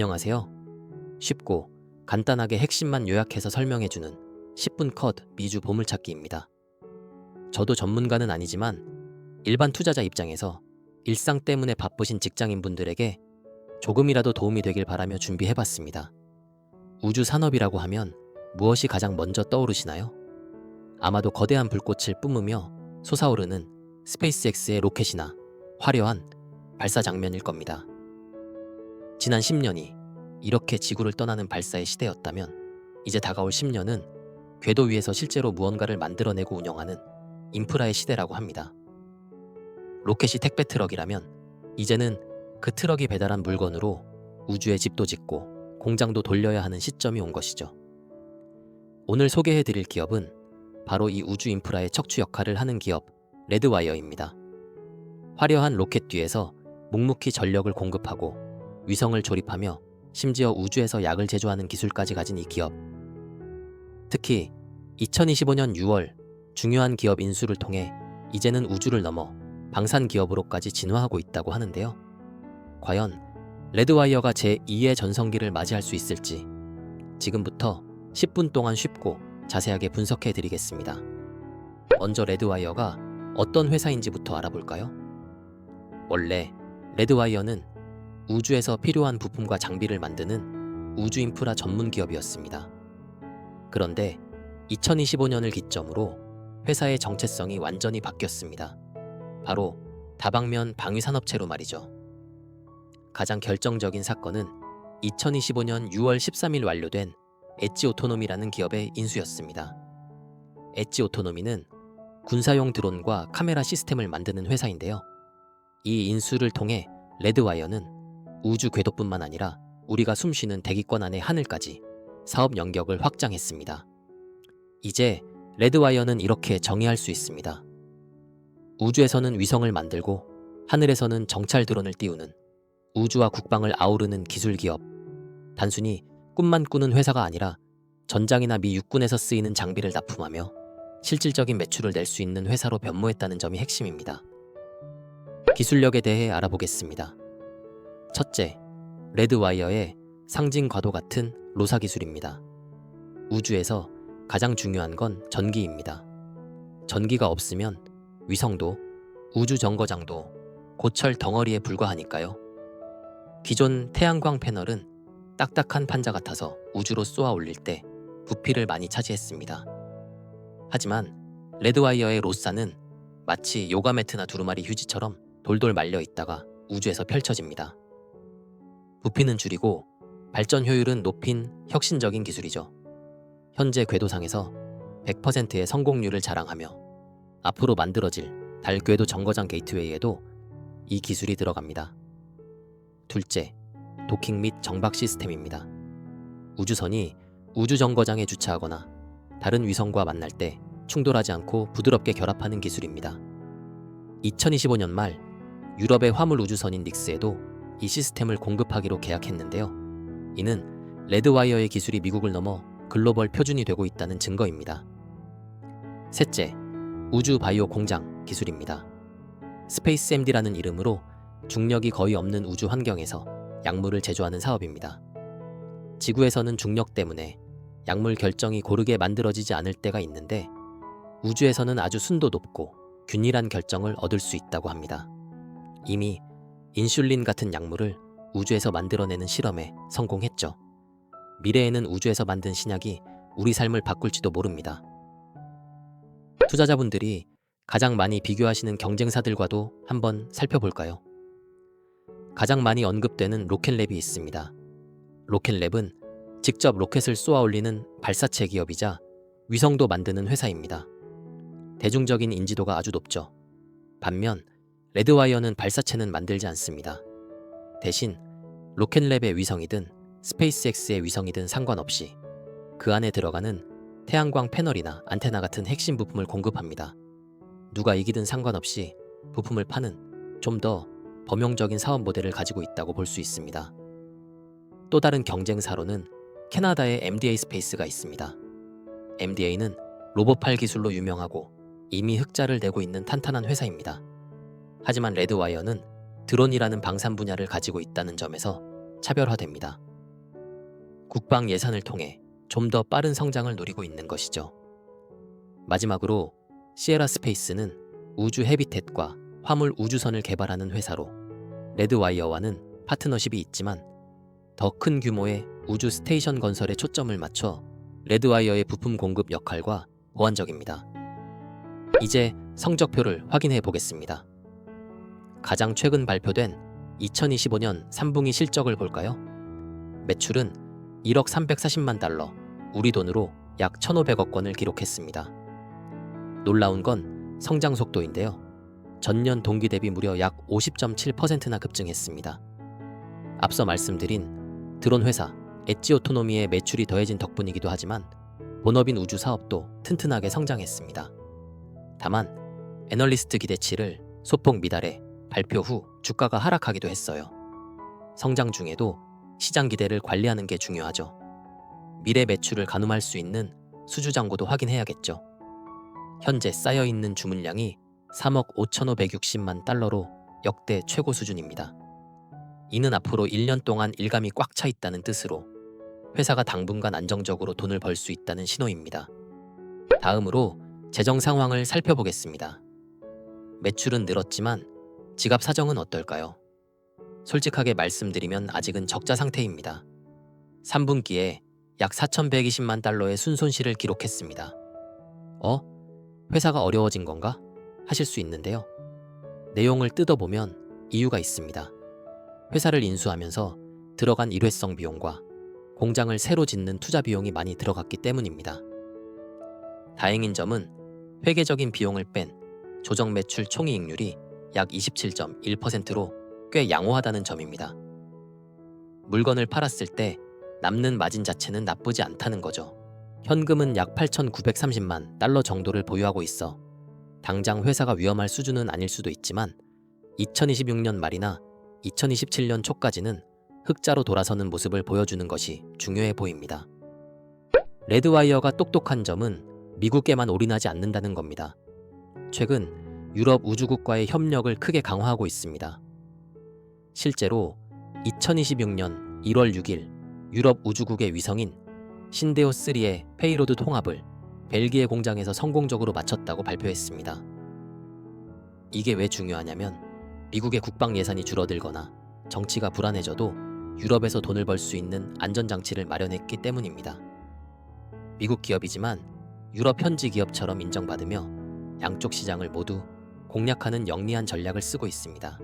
안녕하세요. 쉽고 간단하게 핵심만 요약해서 설명해주는 10분 컷 미주 보물찾기입니다. 저도 전문가는 아니지만 일반 투자자 입장에서 일상 때문에 바쁘신 직장인분들에게 조금이라도 도움이 되길 바라며 준비해봤습니다. 우주 산업이라고 하면 무엇이 가장 먼저 떠오르시나요? 아마도 거대한 불꽃을 뿜으며 솟아오르는 스페이스X의 로켓이나 화려한 발사 장면일 겁니다. 지난 10년이 이렇게 지구를 떠나는 발사의 시대였다면 이제 다가올 10년은 궤도 위에서 실제로 무언가를 만들어내고 운영하는 인프라의 시대라고 합니다. 로켓이 택배 트럭이라면 이제는 그 트럭이 배달한 물건으로 우주에 집도 짓고 공장도 돌려야 하는 시점이 온 것이죠. 오늘 소개해드릴 기업은 바로 이 우주 인프라의 척추 역할을 하는 기업 레드와이어입니다. 화려한 로켓 뒤에서 묵묵히 전력을 공급하고 위성을 조립하며 심지어 우주에서 약을 제조하는 기술까지 가진 이 기업. 특히 2025년 6월 중요한 기업 인수를 통해 이제는 우주를 넘어 방산 기업으로까지 진화하고 있다고 하는데요. 과연 레드와이어가 제2의 전성기를 맞이할 수 있을지 지금부터 10분 동안 쉽고 자세하게 분석해 드리겠습니다. 먼저 레드와이어가 어떤 회사인지부터 알아볼까요? 원래 레드와이어는 우주에서 필요한 부품과 장비를 만드는 우주 인프라 전문 기업이었습니다. 그런데 2025년을 기점으로 회사의 정체성이 완전히 바뀌었습니다. 바로 다방면 방위산업체로 말이죠. 가장 결정적인 사건은 2025년 6월 13일 완료된 엣지 오토노미라는 기업의 인수였습니다. 엣지 오토노미는 군사용 드론과 카메라 시스템을 만드는 회사인데요. 이 인수를 통해 레드와이어는 우주 궤도뿐만 아니라 우리가 숨쉬는 대기권 안의 하늘까지 사업 영역을 확장했습니다. 이제 레드와이어는 이렇게 정의할 수 있습니다. 우주에서는 위성을 만들고 하늘에서는 정찰 드론을 띄우는 우주와 국방을 아우르는 기술 기업. 단순히 꿈만 꾸는 회사가 아니라 전장이나 미 육군에서 쓰이는 장비를 납품하며 실질적인 매출을 낼 수 있는 회사로 변모했다는 점이 핵심입니다. 기술력에 대해 알아보겠습니다. 첫째, 레드와이어의 상징과도 같은 로사 기술입니다. 우주에서 가장 중요한 건 전기입니다. 전기가 없으면 위성도 우주 정거장도 고철 덩어리에 불과하니까요. 기존 태양광 패널은 딱딱한 판자 같아서 우주로 쏘아 올릴 때 부피를 많이 차지했습니다. 하지만 레드와이어의 로사는 마치 요가 매트나 두루마리 휴지처럼 돌돌 말려 있다가 우주에서 펼쳐집니다. 부피는 줄이고 발전 효율은 높인 혁신적인 기술이죠. 현재 궤도상에서 100%의 성공률을 자랑하며 앞으로 만들어질 달 궤도 정거장 게이트웨이에도 이 기술이 들어갑니다. 둘째, 도킹 및 정박 시스템입니다. 우주선이 우주 정거장에 주차하거나 다른 위성과 만날 때 충돌하지 않고 부드럽게 결합하는 기술입니다. 2025년 말 유럽의 화물 우주선인 닉스에도 이 시스템을 공급하기로 계약했는데요. 이는 레드와이어의 기술이 미국을 넘어 글로벌 표준이 되고 있다는 증거입니다. 셋째, 우주 바이오 공장 기술입니다. 스페이스 MD라는 이름으로 중력이 거의 없는 우주 환경에서 약물을 제조하는 사업입니다. 지구에서는 중력 때문에 약물 결정이 고르게 만들어지지 않을 때가 있는데 우주에서는 아주 순도 높고 균일한 결정을 얻을 수 있다고 합니다. 이미 인슐린 같은 약물을 우주에서 만들어내는 실험에 성공했죠. 미래에는 우주에서 만든 신약이 우리 삶을 바꿀지도 모릅니다. 투자자분들이 가장 많이 비교하시는 경쟁사들과도 한번 살펴볼까요? 가장 많이 언급되는 로켓랩이 있습니다. 로켓랩은 직접 로켓을 쏘아 올리는 발사체 기업이자 위성도 만드는 회사입니다. 대중적인 인지도가 아주 높죠. 반면 레드와이어는 발사체는 만들지 않습니다. 대신 로켓랩의 위성이든 스페이스X의 위성이든 상관없이 그 안에 들어가는 태양광 패널이나 안테나 같은 핵심 부품을 공급합니다. 누가 이기든 상관없이 부품을 파는 좀 더 범용적인 사업 모델을 가지고 있다고 볼 수 있습니다. 또 다른 경쟁사로는 캐나다의 MDA 스페이스가 있습니다. MDA는 로봇팔 기술로 유명하고 이미 흑자를 내고 있는 탄탄한 회사입니다. 하지만 레드와이어는 드론이라는 방산 분야를 가지고 있다는 점에서 차별화됩니다. 국방 예산을 통해 좀 더 빠른 성장을 노리고 있는 것이죠. 마지막으로 시에라 스페이스는 우주 헤비텟과 화물 우주선을 개발하는 회사로 레드와이어와는 파트너십이 있지만 더 큰 규모의 우주 스테이션 건설에 초점을 맞춰 레드와이어의 부품 공급 역할과 보완적입니다. 이제 성적표를 확인해 보겠습니다. 가장 최근 발표된 2025년 3분기 실적을 볼까요? 매출은 1억 340만 달러, 우리 돈으로 약 1,500억 원을 기록했습니다. 놀라운 건 성장 속도인데요. 전년 동기 대비 무려 약 50.7%나 급증했습니다. 앞서 말씀드린 드론 회사 엣지 오토노미의 매출이 더해진 덕분이기도 하지만 본업인 우주 사업도 튼튼하게 성장했습니다. 다만 애널리스트 기대치를 소폭 미달해 발표 후 주가가 하락하기도 했어요. 성장 중에도 시장 기대를 관리하는 게 중요하죠. 미래 매출을 가늠할 수 있는 수주 잔고도 확인해야겠죠. 현재 쌓여있는 주문량이 3억 5,560만 달러로 역대 최고 수준입니다. 이는 앞으로 1년 동안 일감이 꽉 차 있다는 뜻으로 회사가 당분간 안정적으로 돈을 벌 수 있다는 신호입니다. 다음으로 재정 상황을 살펴보겠습니다. 매출은 늘었지만 지갑 사정은 어떨까요? 솔직하게 말씀드리면 아직은 적자 상태입니다. 3분기에 약 4,120만 달러의 순손실을 기록했습니다. 회사가 어려워진 건가? 하실 수 있는데요. 내용을 뜯어보면 이유가 있습니다. 회사를 인수하면서 들어간 일회성 비용과 공장을 새로 짓는 투자 비용이 많이 들어갔기 때문입니다. 다행인 점은 회계적인 비용을 뺀 조정 매출 총이익률이 약 27.1%로 꽤 양호하다는 점입니다. 물건을 팔았을 때 남는 마진 자체는 나쁘지 않다는 거죠. 현금은 약 8,930만 달러 정도를 보유하고 있어 당장 회사가 위험할 수준은 아닐 수도 있지만 2026년 말이나 2027년 초까지는 흑자로 돌아서는 모습을 보여주는 것이 중요해 보입니다. 레드와이어가 똑똑한 점은 미국에만 올인하지 않는다는 겁니다. 최근 유럽 우주국과의 협력을 크게 강화하고 있습니다. 실제로 2026년 1월 6일 유럽 우주국의 위성인 신데오3의 페이로드 통합을 벨기에 공장에서 성공적으로 마쳤다고 발표했습니다. 이게 왜 중요하냐면 미국의 국방 예산이 줄어들거나 정치가 불안해져도 유럽에서 돈을 벌 수 있는 안전장치를 마련했기 때문입니다. 미국 기업이지만 유럽 현지 기업처럼 인정받으며 양쪽 시장을 모두 공략하는 영리한 전략을 쓰고 있습니다.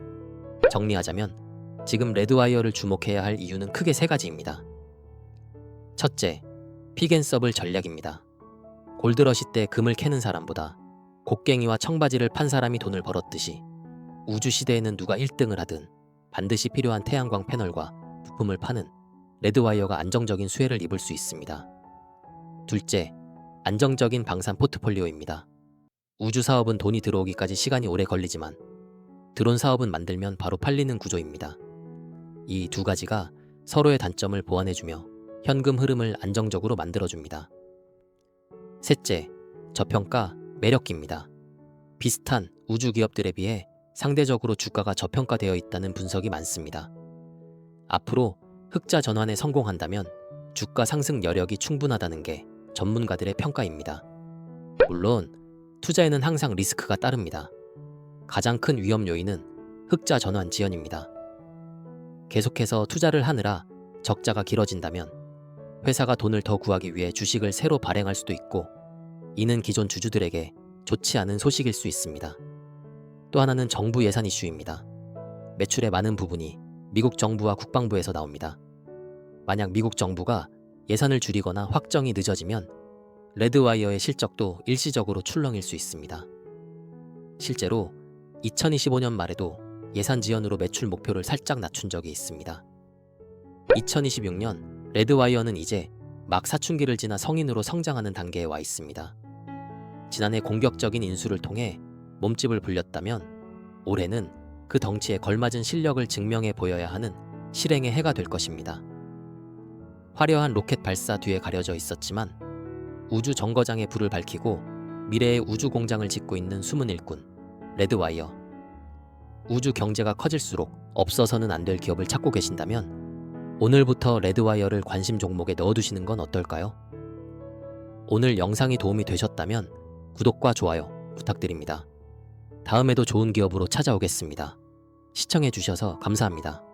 정리하자면 지금 레드와이어를 주목해야 할 이유는 크게 세 가지입니다. 첫째, 픽앤서블 전략입니다. 골드러시 때 금을 캐는 사람보다 곡괭이와 청바지를 판 사람이 돈을 벌었듯이 우주 시대에는 누가 1등을 하든 반드시 필요한 태양광 패널과 부품을 파는 레드와이어가 안정적인 수혜를 입을 수 있습니다. 둘째, 안정적인 방산 포트폴리오입니다. 우주 사업은 돈이 들어오기까지 시간이 오래 걸리지만 드론 사업은 만들면 바로 팔리는 구조입니다. 이 두 가지가 서로의 단점을 보완해주며 현금 흐름을 안정적으로 만들어줍니다. 셋째, 저평가 매력기입니다. 비슷한 우주 기업들에 비해 상대적으로 주가가 저평가되어 있다는 분석이 많습니다. 앞으로 흑자 전환에 성공한다면 주가 상승 여력이 충분하다는 게 전문가들의 평가입니다. 물론 투자에는 항상 리스크가 따릅니다. 가장 큰 위험 요인은 흑자 전환 지연입니다. 계속해서 투자를 하느라 적자가 길어진다면 회사가 돈을 더 구하기 위해 주식을 새로 발행할 수도 있고 이는 기존 주주들에게 좋지 않은 소식일 수 있습니다. 또 하나는 정부 예산 이슈입니다. 매출의 많은 부분이 미국 정부와 국방부에서 나옵니다. 만약 미국 정부가 예산을 줄이거나 확정이 늦어지면 레드와이어의 실적도 일시적으로 출렁일 수 있습니다. 실제로 2025년 말에도 예산 지연으로 매출 목표를 살짝 낮춘 적이 있습니다. 2026년 레드와이어는 이제 막 사춘기를 지나 성인으로 성장하는 단계에 와 있습니다. 지난해 공격적인 인수를 통해 몸집을 불렸다면 올해는 그 덩치에 걸맞은 실력을 증명해 보여야 하는 실행의 해가 될 것입니다. 화려한 로켓 발사 뒤에 가려져 있었지만 우주 정거장에 불을 밝히고 미래의 우주 공장을 짓고 있는 숨은 일꾼 레드와이어. 우주 경제가 커질수록 없어서는 안 될 기업을 찾고 계신다면 오늘부터 레드와이어를 관심 종목에 넣어두시는 건 어떨까요? 오늘 영상이 도움이 되셨다면 구독과 좋아요 부탁드립니다. 다음에도 좋은 기업으로 찾아오겠습니다. 시청해주셔서 감사합니다.